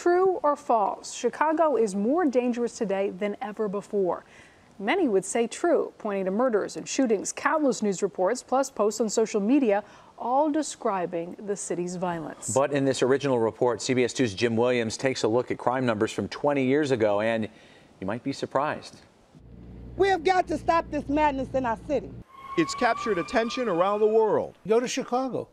True or false? Chicago is more dangerous today than ever before. Many would say true, pointing to murders and shootings, countless news reports, plus posts on social media, all describing the city's violence. But in this original report, CBS 2's Jim Williams takes a look at crime numbers from 20 years ago, and you might be surprised. We have got to stop this madness in our city. It's captured attention around the world. Go to Chicago,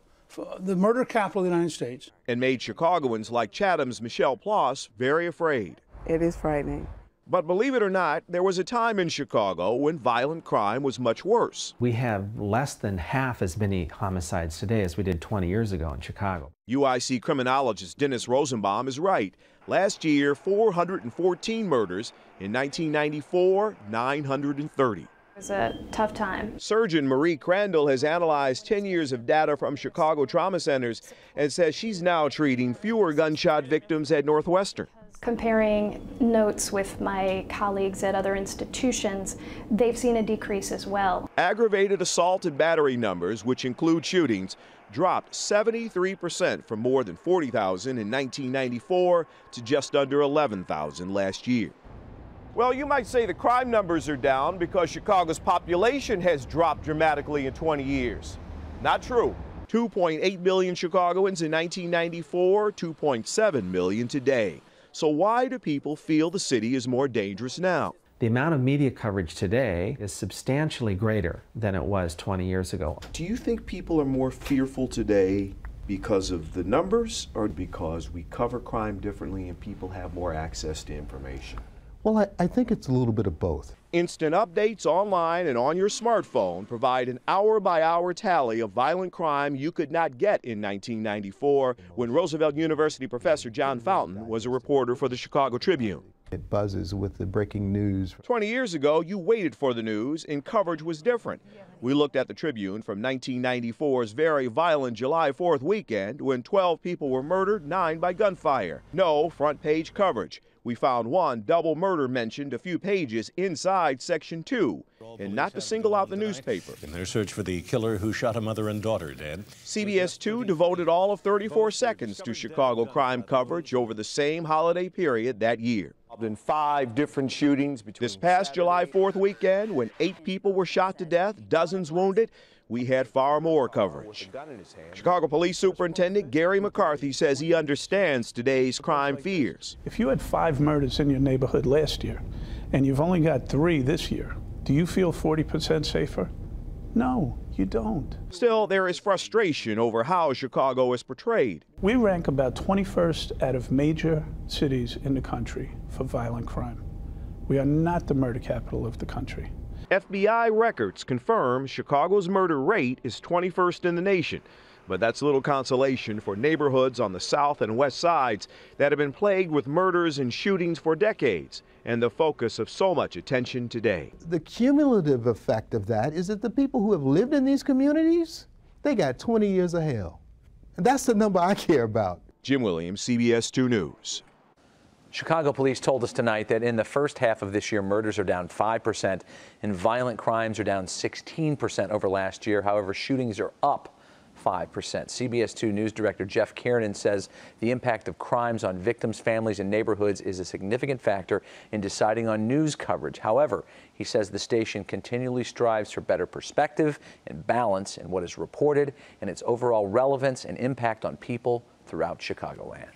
the murder capital of the United States. And made Chicagoans like Chatham's Michelle Ploss very afraid. It is frightening. But believe it or not, there was a time in Chicago when violent crime was much worse. We have less than half as many homicides today as we did 20 years ago in Chicago. UIC criminologist Dennis Rosenbaum is right. Last year, 414 murders. In 1994, 930. It was a tough time. Surgeon Marie Crandall has analyzed 10 years of data from Chicago trauma centers and says she's now treating fewer gunshot victims at Northwestern. Comparing notes with my colleagues at other institutions, they've seen a decrease as well. Aggravated assault and battery numbers, which include shootings, dropped 73% from more than 40,000 in 1994 to just under 11,000 last year. Well, you might say the crime numbers are down because Chicago's population has dropped dramatically in 20 years. Not true. 2.8 million Chicagoans in 1994, 2.7 million today. So why do people feel the city is more dangerous now? The amount of media coverage today is substantially greater than it was 20 years ago. Do you think people are more fearful today because of the numbers or because we cover crime differently and people have more access to information? Well, I think it's a little bit of both. Instant updates online and on your smartphone provide an hour-by-hour tally of violent crime you could not get in 1994 when Roosevelt University professor John Fountain was a reporter for the Chicago Tribune. It buzzes with the breaking news. 20 years ago, you waited for the news and coverage was different. We looked at the Tribune from 1994's very violent July 4th weekend when 12 people were murdered, 9 by gunfire. No front page coverage. We found one double murder mentioned a few pages inside Section 2, and not to single out the newspaper. In their search for the killer who shot a mother and daughter dead. CBS 2 devoted all of 34 seconds to Chicago crime coverage over the same holiday period that year. In 5 different shootings this past July 4th weekend, when 8 people were shot to death, dozens wounded, we had far more coverage. Chicago Police Superintendent Gary McCarthy says he understands today's crime fears. If you had 5 murders in your neighborhood last year and you've only got 3 this year, do you feel 40% safer? No, you don't. Still, there is frustration over how Chicago is portrayed. We rank about 21st out of major cities in the country for violent crime. We are not the murder capital of the country. FBI records confirm Chicago's murder rate is 21st in the nation, but that's little consolation for neighborhoods on the south and west sides that have been plagued with murders and shootings for decades, and the focus of so much attention today. The cumulative effect of that is that the people who have lived in these communities, they got 20 years of hell. And that's the number I care about. Jim Williams, CBS 2 News. Chicago police told us tonight that in the first half of this year, murders are down 5% and violent crimes are down 16% over last year. However, shootings are up 5%. CBS 2 News Director Jeff Kiernan says the impact of crimes on victims, families, and neighborhoods is a significant factor in deciding on news coverage. However, he says the station continually strives for better perspective and balance in what is reported and its overall relevance and impact on people throughout Chicagoland.